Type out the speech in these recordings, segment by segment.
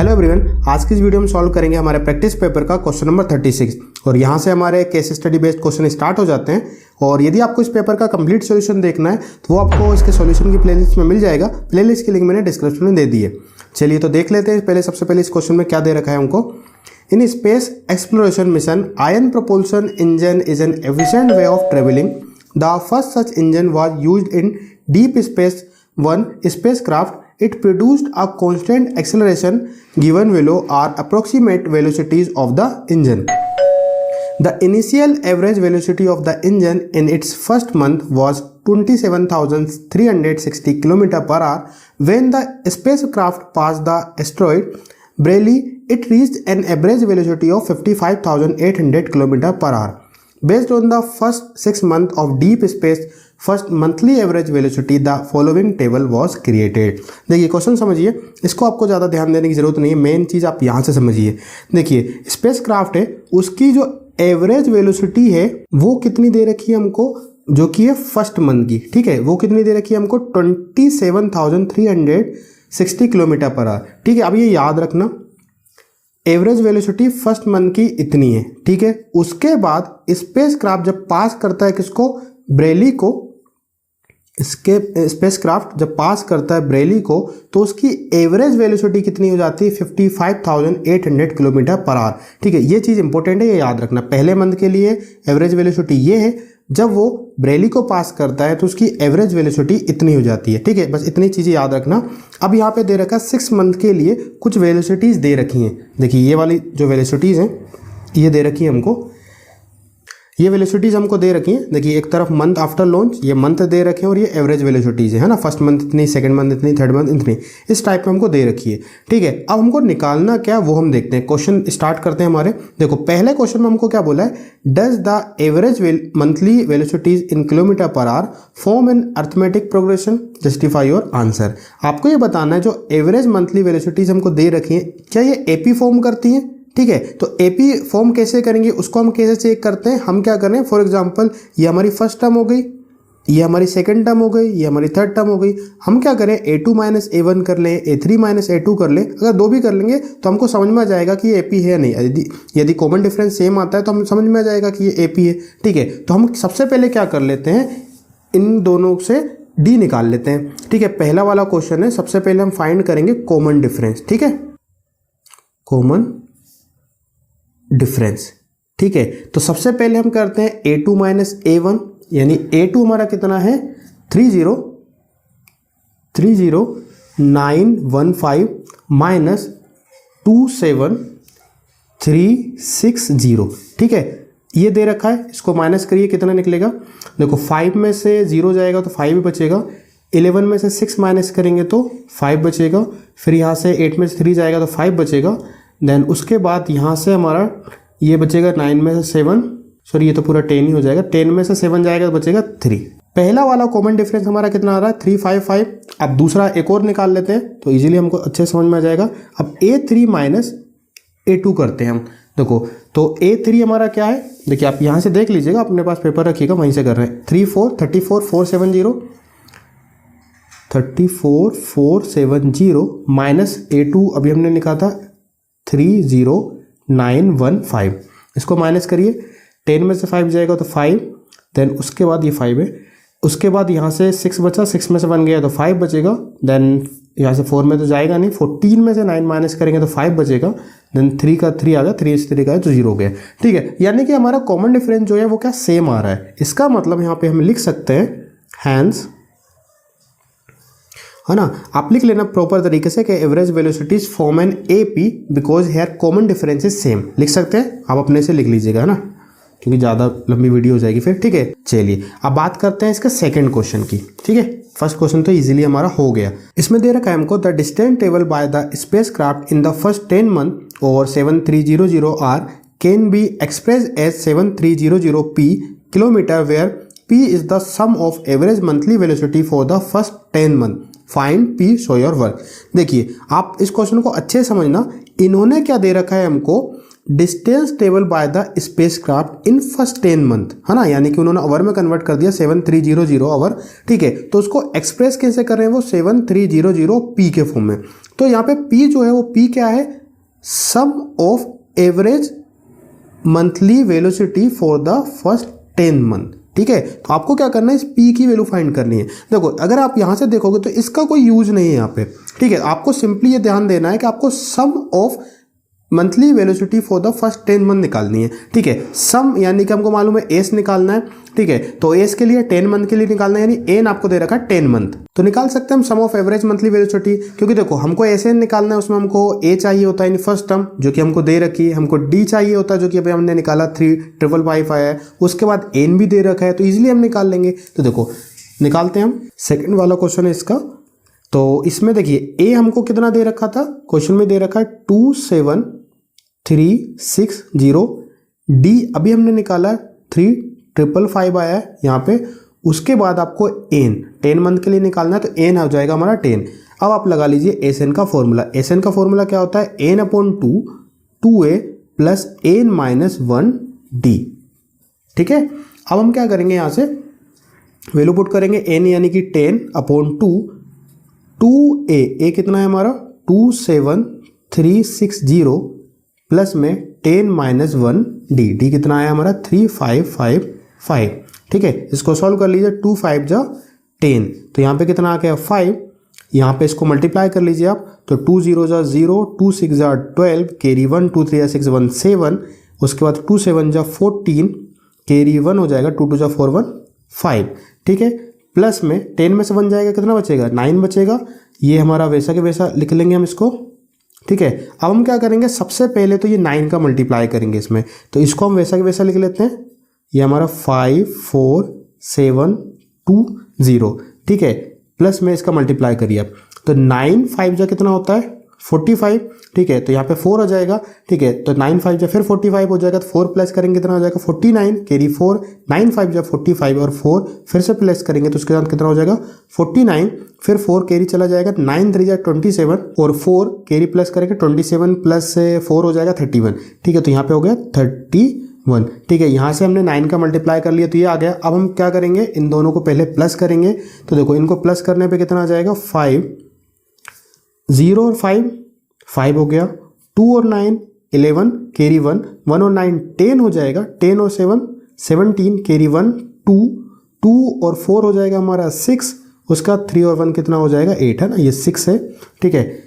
Hello everyone, आज की इस वीडियो में सॉल्व करेंगे हमारे प्रैक्टिस पेपर का क्वेश्चन नंबर 36 और यहाँ से हमारे case study based question start हो जाते हैं। और यदि आपको इस पेपर का कंप्लीट सॉल्यूशन देखना है तो वो आपको इसके सॉल्यूशन की प्लेलिस्ट में मिल जाएगा। प्लेलिस्ट की लिंक मैंने डिस्क्रिप्शन में दे दी है। चलिए तो देख लेते हैं सबसे पहले इस क्वेश्चन में क्या दे रखा है हमको। In space exploration mission ion propulsion engine is an efficient way of traveling. The first such engine was used in Deep Space One spacecraft. It produced a constant acceleration given below are approximate velocities of the engine. The initial average velocity of the engine in its first month was 27,360 km per hour. When the spacecraft passed the asteroid Braille, it reached an average velocity of 55,800 km per hour. Based on the first 6 months of deep space first monthly average velocity, the following table was created. देखिए question समझिए, इसको आपको ज़्यादा ध्यान देने की ज़रूरत नहीं है। मेन चीज़ आप यहाँ से समझिए। देखिए स्पेस क्राफ्ट है, उसकी जो एवरेज वेलोसिटी है वो कितनी दे रखी है हमको, जो कि है फर्स्ट मंथ की। ठीक है, वो कितनी दे रखी है हमको 27,360 किलोमीटर पर आवर। ठीक है, अब ये याद रखना एवरेज वेलोसिटी फर्स्ट मंथ की इतनी है। ठीक है, उसके बाद स्पेस क्राफ्ट जब पास करता है किसको, ब्रेली को, इसके स्पेस क्राफ्ट जब पास करता है ब्रेली को तो उसकी एवरेज वेलोसिटी कितनी हो जाती है 55,800 किलोमीटर पर आवर। ठीक है, ये चीज़ इंपॉर्टेंट है, ये याद रखना। पहले मंथ के लिए एवरेज वेलोसिटी ये है, जब वो ब्रेली को पास करता है तो उसकी एवरेज वेलोसिटी इतनी हो जाती है। ठीक है, बस इतनी चीज़ें याद रखना। अब यहाँ पे दे रखा है 6 मंथ के लिए कुछ वेलोसिटीज़ दे रखी हैं। देखिए ये वाली जो वेलोसिटीज़ हैं ये दे रखी है हमको, ये वेलोसिटीज़ हमको दे रखी हैं। देखिए एक तरफ मंथ आफ्टर लॉन्च, ये मंथ दे रखे हैं और ये एवरेज वेलोसिटीज़ है ना। फर्स्ट मंथ इतनी, सेकंड मंथ इतनी, थर्ड मंथ इतनी, इस टाइप में हमको दे रखी है। ठीक है, अब हमको निकालना क्या वो हम देखते हैं। क्वेश्चन स्टार्ट करते हैं हमारे। देखो पहले क्वेश्चन में हमको क्या बोला है, does the average monthly velocities in kilometre per hour form an arithmetic progression, justify your answer. आपको ये बताना है जो एवरेज मंथली वेलोसिटीज हमको दे रखी हैं क्या ये एपी फॉर्म करती हैं। ठीक है, तो एपी फॉर्म कैसे करेंगे उसको हम कैसे चेक करते हैं। हम क्या करें, फॉर एग्जांपल ये हमारी फर्स्ट टर्म हो गई, ये हमारी सेकंड टर्म हो गई, ये हमारी थर्ड टर्म हो गई। हम क्या करें, a2 माइनस a1 कर लें, a3 माइनस a2 कर लें। अगर दो भी कर लेंगे तो हमको समझ में आ जाएगा कि ये एपी है या नहीं। यदि कॉमन डिफरेंस सेम आता है तो हम समझ में आ जाएगा कि ये एपी है। ठीक है, तो हम सबसे पहले क्या कर लेते हैं, इन दोनों से डी निकाल लेते हैं। ठीक है, पहला वाला क्वेश्चन है, सबसे पहले हम फाइंड करेंगे कॉमन डिफरेंस। ठीक है, कॉमन डिफरेंस। ठीक है, तो सबसे पहले हम करते हैं a2 माइनस a1, यानी a2 हमारा कितना है 30915 माइनस 27360। ठीक है, ये दे रखा है, इसको माइनस करिए कितना निकलेगा। देखो 5 में से 0 जाएगा तो 5 ही बचेगा, 11 में से 6 माइनस करेंगे तो 5 बचेगा, फिर यहाँ से 8 में से 3 जाएगा तो 5 बचेगा। देन उसके बाद यहाँ से हमारा ये बचेगा 9 में से 7, सॉरी ये तो पूरा 10 ही हो जाएगा, 10 में से 7 जाएगा तो बचेगा 3। पहला वाला कॉमन डिफरेंस हमारा कितना आ रहा है 355। अब दूसरा एक और निकाल लेते हैं तो इजीली हमको अच्छे समझ में आ जाएगा। अब a3 माइनस a2 करते हैं हम। देखो तो a3 हमारा क्या है, देखिए आप यहाँ से देख लीजिएगा, अपने पास पेपर रखिएगा, वहीं से कर रहे हैं। 34470 माइनस a2 अभी हमने लिखा था 30915, इसको माइनस करिए, 10 में से 5 जाएगा तो 5, देन उसके बाद ये 5 है, उसके बाद यहाँ से 6 बचा, 6 में से 1 गया तो 5 बचेगा, देन यहाँ से 4 में तो जाएगा नहीं, 14 में से 9 माइनस करेंगे तो 5 बचेगा, देन 3 का 3 आ गया, 3 से 3 का है तो 0 हो गया। ठीक है, यानी कि हमारा कॉमन डिफरेंस जो है वो क्या सेम आ रहा है। इसका मतलब यहाँ पे हम लिख सकते हैं हैंस, है ना, आप लिख लेना प्रॉपर तरीके से कि average velocities form an AP because here common difference is same. लिख सकते हैं, आप अपने से लिख लीजिएगा, है ना, क्योंकि ज़्यादा लंबी वीडियो हो जाएगी फिर। ठीक है, चलिए अब बात करते हैं इसका सेकंड क्वेश्चन की। ठीक है, फर्स्ट क्वेश्चन तो इजीली हमारा हो गया। इसमें दे रखा है हमको the distance travel by the spacecraft in the first 10 month और 7300 are can be express as 7300 p kilometre where p is the sum of average monthly velocity for the first 10 month. Find p show your work. देखिए आप इस question को अच्छे समझना, इन्होंने क्या दे रखा है हमको, distance travel by the spacecraft in first 10 month, है ना, यानी कि उन्होंने आवर में कन्वर्ट कर दिया 7300 आवर। ठीक है, तो उसको एक्सप्रेस कैसे कर रहे हैं वो 7300 p के फॉर्म में। तो यहाँ पे P जो है वो P क्या है, sum of average monthly velocity for the first 10 month. ठीक है, तो आपको क्या करना है, इस P की वैल्यू फाइंड करनी है। देखो अगर आप यहाँ से देखोगे तो इसका कोई यूज नहीं है यहाँ पे। ठीक है, आपको सिंपली ये ध्यान देना है कि आपको sum of monthly velocity for the first 10 month निकालनी है। ठीक है, सम यानी कि हमको मालूम है एस निकालना है। ठीक है, तो एस के लिए 10 मंथ के लिए निकालना है, यानी एन आपको दे रखा है 10 मंथ, तो निकाल सकते हैं हम सम ऑफ एवरेज मंथली वेलोसिटी। क्योंकि देखो हमको एस एन निकालना है, उसमें हमको ए चाहिए होता है इन फर्स्ट टर्म जो कि हमको दे रखी है, हमको डी चाहिए होता है जो कि अभी हमने निकाला 3,555 आया है, उसके बाद एन भी दे रखा है, तो इजिली हम निकाल लेंगे। तो देखो निकालते हैं हम। सेकेंड वाला क्वेश्चन है इसका, तो इसमें देखिए ए हमको कितना दे रखा था, क्वेश्चन में दे रखा है 27360, डी अभी हमने निकाला 3,555 आया है यहाँ पे। उसके बाद आपको एन 10 मंथ के लिए निकालना है, तो एन हो जाएगा हमारा 10। अब आप लगा लीजिए एस एन का फॉर्मूला। एस एन का फॉर्मूला क्या होता है, N upon 2a plus N minus 1d। ठीक है, अब हम क्या करेंगे, यहाँ से वैल्यू पुट करेंगे, एन यानी कि 10 अपॉन 2a कितना है हमारा 27360 प्लस में 10 माइनस 1d, डी कितना आया हमारा 3555। ठीक है, इसको सॉल्व कर लीजिए, 2 5 जा 10, तो यहाँ पे कितना आ गया 5, यहाँ पे इसको मल्टीप्लाई कर लीजिए आप, तो 2 0 जा 0, 2 6 जा 12, कैरी 1, 2 3 जा 6 1 7, उसके बाद 2 7 जा 14, कैरी 1 हो जाएगा, 2 2 जा 4 1 5। ठीक है, प्लस में 10 में से 1 जाएगा, कितना बचेगा 9 बचेगा। ये हमारा वैसा के वैसा लिख लेंगे हम इसको। ठीक है, अब हम क्या करेंगे, सबसे पहले तो ये 9 का मल्टीप्लाई करेंगे इसमें, तो इसको हम वैसा के वैसा लिख लेते हैं। ये हमारा 54720। ठीक है, प्लस में इसका मल्टीप्लाई करिए आप, तो 9 5 जा कितना होता है 45। ठीक है, तो यहाँ पे 4 आ जाएगा। ठीक है, तो 9 5 जा फिर 45 हो जाएगा, तो 4 प्लस करेंगे कितना हो जाएगा 49, कैरी 4, 9 5 जा 45 और 4 फिर से प्लस करेंगे तो उसके साथ कितना हो जाएगा 49, फिर 4 कैरी चला जाएगा, 9 3 जा 27 और 4 कैरी प्लस करेंगे, 27 प्लस 4 हो जाएगा 31। ठीक है, तो यहाँ पे हो गया 31। ठीक है, यहाँ से हमने 9 का मल्टीप्लाई कर लिया तो ये आ गया। अब हम क्या करेंगे, इन दोनों को पहले प्लस करेंगे, तो देखो इनको प्लस करने पे कितना आ जाएगा 5, 0 और 5 हो गया, 2 और 9 11, कैरी 1, 1 और 9 10 हो जाएगा, 10 और 7 17, कैरी 1 2 और 4 हो जाएगा हमारा 6, उसका 3 और 1 कितना हो जाएगा 8 है ना, ये 6 है। ठीक है,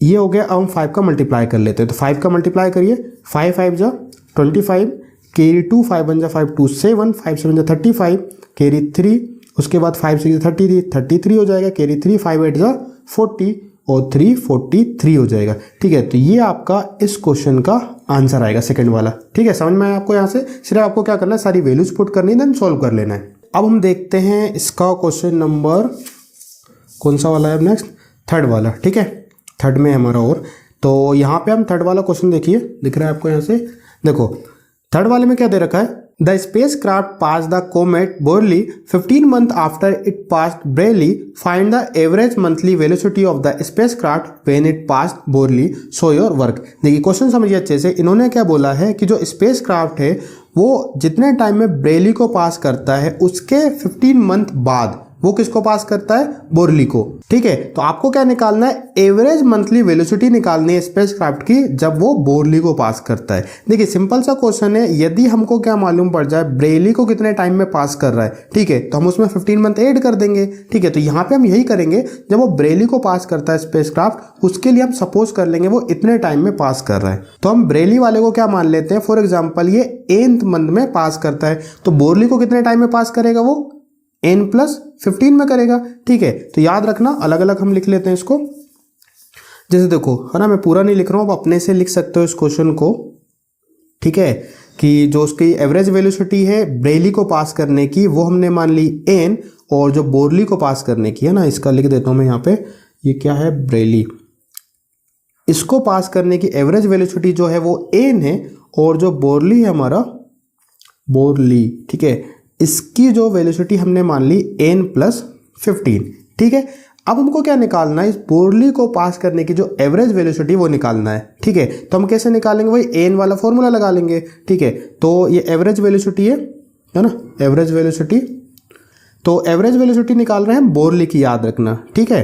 ये हो गया। अब हम 5 का मल्टीप्लाई कर लेते हैं, तो 5 का मल्टीप्लाई करिए, 5 5 जा 25, कैरी 2, 5 1 जा 5 2 7, 5 7 जा 35, कैरी 3, उसके बाद 5 6 जा 33 हो जाएगा, कैरी 3, 5 8 जा 40 और 3 43 हो जाएगा। ठीक है, तो ये आपका इस क्वेश्चन का आंसर आएगा सेकंड वाला। ठीक है, समझ में आया आपको। यहाँ से सिर्फ आपको क्या करना है, सारी वैल्यूज पुट करनी है, देन सॉल्व कर लेना है। अब हम देखते हैं इसका क्वेश्चन नंबर कौन सा वाला है, नेक्स्ट थर्ड वाला। ठीक है, थर्ड में हमारा और, तो यहाँ पे हम थर्ड वाला क्वेश्चन देखिए, दिख रहा है आपको यहाँ से। देखो थर्ड वाले में क्या दे रखा है, the space craft pass the comet Borli 15 months after it passed Braille, find the average monthly velocity of the space craft when it passed Borli, show your work. देखिए क्वेश्चन समझिए अच्छे से। इन्होंने क्या बोला है कि जो स्पेस क्राफ्ट है वो जितने टाइम में ब्रेली को पास करता है उसके 15 मंथ बाद वो किसको पास करता है, बोरली को। ठीक है, तो आपको क्या निकालना है, एवरेज मंथली वेलोसिटी निकालनी है स्पेसक्राफ्ट की जब वो बोरली को पास करता है। देखिए सिंपल सा क्वेश्चन है, यदि हमको क्या मालूम पड़ जाए ब्रेली को कितने टाइम में पास कर रहा है, ठीक है, तो हम उसमें 15 मंथ ऐड कर देंगे। ठीक है, तो यहाँ पे हम यही करेंगे, जब वो ब्रेली को पास करता है स्पेसक्राफ्ट, उसके लिए हम सपोज कर लेंगे वो इतने टाइम में पास कर रहा है, तो हम ब्रेली वाले को क्या मान लेते हैं, फॉर एग्जाम्पल ये 8th मंथ में पास करता है, तो बोरली को कितने टाइम में पास करेगा, वो n+15 में करेगा। ठीक है, तो याद रखना अलग अलग हम लिख लेते हैं इसको। जैसे देखो है ना, मैं पूरा नहीं लिख रहा हूँ, आप अपने से लिख सकते हो इस क्वेश्चन को। ठीक है, कि जो उसकी एवरेज वेलोसिटी है ब्रेली को पास करने की वो हमने मान ली n, और जो बोरली को पास करने की है ना, इसका लिख देता हूँ मैं यहाँ पे, ये क्या है ब्रेली, इसको पास करने की एवरेज वेलोसिटी जो है वो n है, और जो बोरली है हमारा बोरली, ठीक है, इसकी जो वेलोसिटी हमने मान ली n+15। ठीक है, अब हमको क्या निकालना है, इस बोरली को पास करने की जो एवरेज वेलोसिटी वो निकालना है। ठीक है, तो हम कैसे निकालेंगे, वही n वाला फॉर्मूला लगा लेंगे। ठीक है, तो ये एवरेज वेलोसिटी है ना, एवरेज वेलोसिटी, तो एवरेज वेलोसिटी निकाल रहे हैं बोरली की, याद रखना। ठीक है,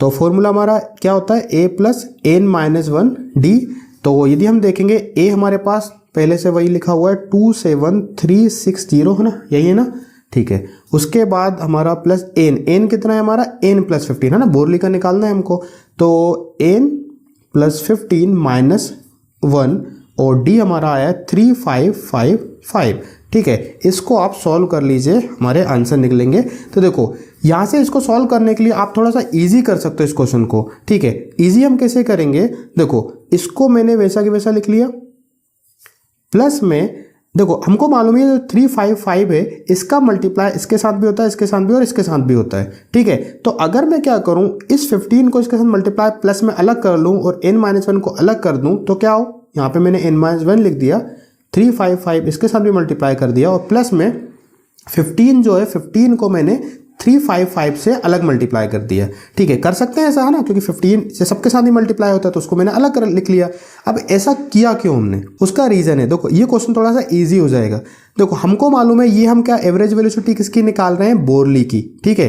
तो फॉर्मूला हमारा क्या होता है, a plus N minus one D. तो यदि हम देखेंगे a हमारे पास पहले से वही लिखा हुआ है 27360 है ना, यही है ना, ठीक है। उसके बाद हमारा प्लस एन कितना है हमारा, एन प्लस 15 है ना, बोरली का निकालना है हमको। तो एन प्लस 15 माइनस 1 और डी हमारा आया 3555, ठीक है। इसको आप सॉल्व कर लीजिए, हमारे आंसर निकलेंगे। तो देखो यहाँ से इसको सॉल्व करने के लिए आप थोड़ा सा इजी कर सकते हो इस क्वेश्चन को, ठीक है। इजी हम कैसे करेंगे, देखो इसको मैंने वैसा कि वैसा लिख लिया, प्लस में देखो हमको मालूम है जो 355 है इसका मल्टीप्लाई इसके साथ भी होता है, इसके साथ भी और इसके साथ भी होता है, ठीक है। तो अगर मैं क्या करूं, इस 15 को इसके साथ मल्टीप्लाई प्लस में अलग कर लूं और n-1 को अलग कर दूं तो क्या हो, यहाँ पे मैंने n-1 लिख दिया, 355 इसके साथ भी मल्टीप्लाई कर दिया और प्लस में 15 जो है 15 को मैंने 355 से अलग मल्टीप्लाई कर दिया, ठीक है। कर सकते हैं ऐसा, है ना, क्योंकि 15 से सबके साथ ही मल्टीप्लाई होता है तो उसको मैंने अलग कर लिख लिया। अब ऐसा किया क्यों हमने, उसका रीज़न है, देखो ये क्वेश्चन थोड़ा सा इजी हो जाएगा। देखो हमको मालूम है ये हम क्या एवरेज वेलोसिटी किसकी निकाल रहे हैं, बोरली की, ठीक है,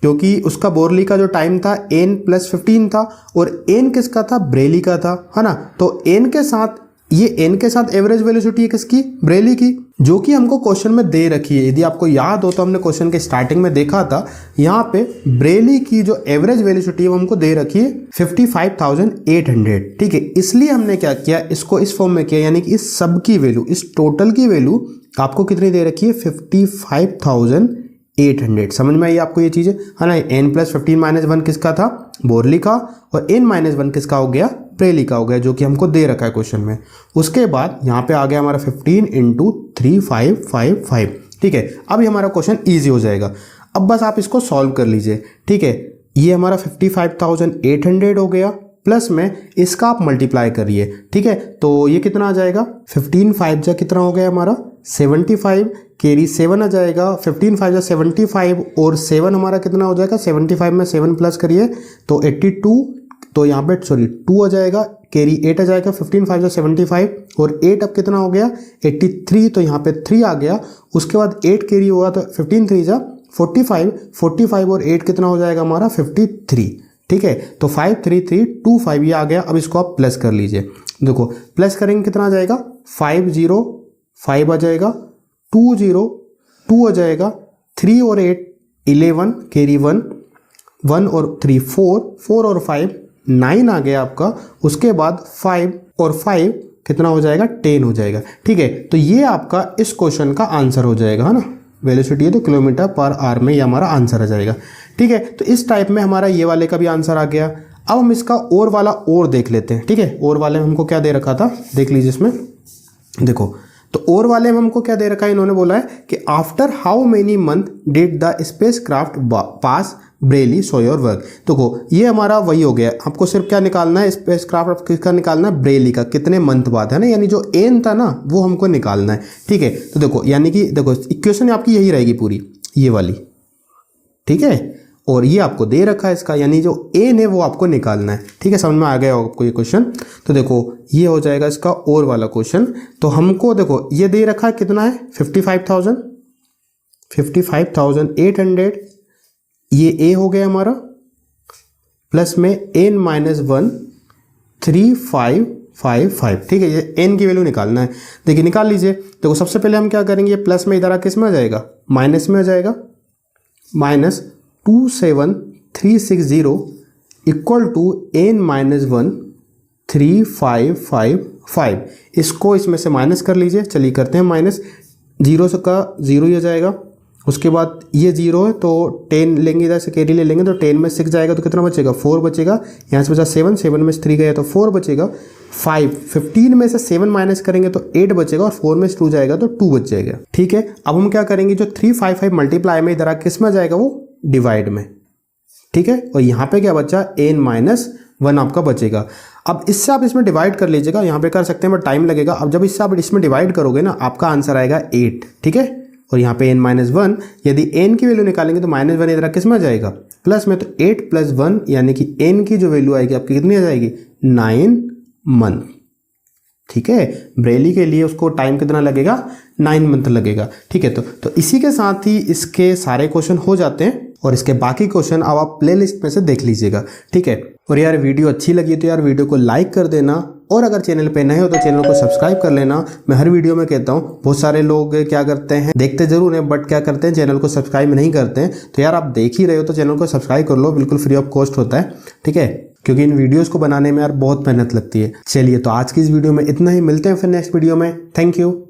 क्योंकि उसका बोरली का जो टाइम था n प्लस 15 था और n किसका था, ब्रेली का था, है ना। तो n के साथ ये n के साथ एवरेज वेलोसिटी है किसकी, ब्रेली की, जो कि हमको क्वेश्चन में दे रखी है। यदि आपको याद हो तो हमने क्वेश्चन के स्टार्टिंग में देखा था, यहाँ पे ब्रेली की जो एवरेज वेलोसिटी है वो हमको दे रखी है 55,800, ठीक है। इसलिए हमने क्या किया, इसको इस फॉर्म में किया, यानी कि इस सब की वैल्यू, इस टोटल की वैल्यू आपको कितनी दे रखी है, 55,800। समझ में आई आपको ये चीज़ें, है ना। n प्लस 15 माइनस 1 किसका था, बोरली का, और n-1 किसका हो गया, ब्रेली का हो गया, जो कि हमको दे रखा है क्वेश्चन में। उसके बाद यहाँ पे आ गया हमारा 15 इंटू 3555, ठीक है। अब ये हमारा क्वेश्चन ईजी हो जाएगा। अब बस आप इसको सॉल्व कर लीजिए, ठीक है। ये हमारा 55,800 हो गया, प्लस में इसका आप मल्टीप्लाई करिए, ठीक है। तो ये कितना आ जाएगा, 15 5 जा कितना हो गया हमारा 75, कैरी 7 आ जाएगा, 15 5 जा 75 और 7 हमारा कितना हो जाएगा, 75 में 7 प्लस करिए तो 82, तो यहाँ पे 2 आ जाएगा, कैरी 8 आ जाएगा, 15 5 जा 75 और 8 अब कितना हो गया 83, तो यहाँ पे 3 आ गया। उसके बाद 8 कैरी होगा तो 15 3 जा 45 और 8 कितना हो जाएगा हमारा 53, ठीक है। तो 53325 ये आ गया। अब इसको आप प्लस कर लीजिए, देखो प्लस करेंगे कितना आ जाएगा, 505 आ जाएगा, 202 आ जाएगा, 3 और 8 11, कैरी 1 और 3 4 और 5 9 आ गया आपका। उसके बाद 5 और 5 कितना हो जाएगा, 10 हो जाएगा, ठीक है। तो ये आपका इस क्वेश्चन का आंसर हो जाएगा, है ना। वेलोसिटी है तो किलोमीटर पर आवर में ये हमारा आंसर आ जाएगा, ठीक है। तो इस टाइप में हमारा ये वाले का भी आंसर आ गया। अब हम इसका और वाला और देख लेते हैं, ठीक है। और वाले में हमको क्या दे रखा था, देख लीजिए इसमें, देखो तो और वाले में हमको क्या दे रखा है, इन्होंने बोला है कि after how many month did the spacecraft pass Braille so your work. देखो ये हमारा वही हो गया, आपको सिर्फ क्या निकालना है, स्पेसक्राफ्ट किसका निकालना है, ब्रेली का, कितने मंथ बाद, है ना, यानी जो एन था ना वो हमको निकालना है, ठीक है। तो देखो यानी कि देखो इक्वेशन आपकी यही रहेगी पूरी, ये वाली, ठीक है। और ये आपको दे रखा है इसका, यानी जो एन है वो आपको निकालना है, ठीक है। समझ में आ गया आपको ये क्वेश्चन। तो देखो ये हो जाएगा इसका और वाला क्वेश्चन। तो हमको देखो ये दे रखा है कितना है, 55,800, ये ए हो गया हमारा, प्लस में n-1 3555, ठीक है। ये n की वैल्यू निकालना है, देखिए निकाल लीजिए। देखो सबसे पहले हम क्या करेंगे, प्लस में इधर आ किस में आ जाएगा, माइनस में आ जाएगा, माइनस 27360 इक्वल टू n-1 3555। इसको इसमें से माइनस कर लीजिए, चलिए करते हैं माइनस, 0 का 0 ही आ जाएगा। उसके बाद ये 0 है तो 10 लेंगे, इधर से कैरी ले लेंगे तो 10 में 6 जाएगा तो कितना बचेगा, 4 बचेगा। यहाँ से बचा 7 में 3 गया तो 4 बचेगा। 15 में से 7 माइनस करेंगे तो 8 बचेगा और 4 में से 2 जाएगा तो 2 बच जाएगा, ठीक है। अब हम क्या करेंगे, जो 355 मल्टीप्लाई में इधर किस में जाएगा, वो डिवाइड में, ठीक है। और यहाँ पे क्या बचा, n-1 आपका बचेगा। अब इससे आप इसमें डिवाइड कर लीजिएगा, यहाँ पे कर सकते हैं बट टाइम लगेगा। अब जब इससे आप इसमें डिवाइड करोगे ना, आपका आंसर आएगा 8, ठीक है। और यहाँ पे n-1, यदि n की वैल्यू निकालेंगे तो -1 इधर किस में आ जाएगा, प्लस में, तो 8 + 1 यानी कि n की जो वैल्यू आएगी आपकी कितनी आ जाएगी, 9 मंथ, ठीक है। ब्रेली के लिए उसको टाइम कितना लगेगा, 9 मंथ लगेगा, ठीक है। तो इसी के साथ ही इसके सारे क्वेश्चन हो जाते हैं और इसके बाकी क्वेश्चन अब आप प्लेलिस्ट में से देख लीजिएगा, ठीक है। और यार वीडियो अच्छी लगी तो यार वीडियो को लाइक कर देना, और अगर चैनल पे नए हो तो चैनल को सब्सक्राइब कर लेना। मैं हर वीडियो में कहता हूँ, बहुत सारे लोग क्या करते हैं, देखते जरूर हैं बट क्या करते हैं, चैनल को सब्सक्राइब नहीं करते हैं। तो यार आप देख ही रहे हो तो चैनल को सब्सक्राइब कर लो, बिल्कुल फ्री ऑफ कॉस्ट होता है, ठीक है, क्योंकि इन वीडियोस को बनाने में यार बहुत मेहनत लगती है। चलिए तो आज की इस वीडियो में इतना ही, मिलते हैं फिर नेक्स्ट वीडियो में। Thank you.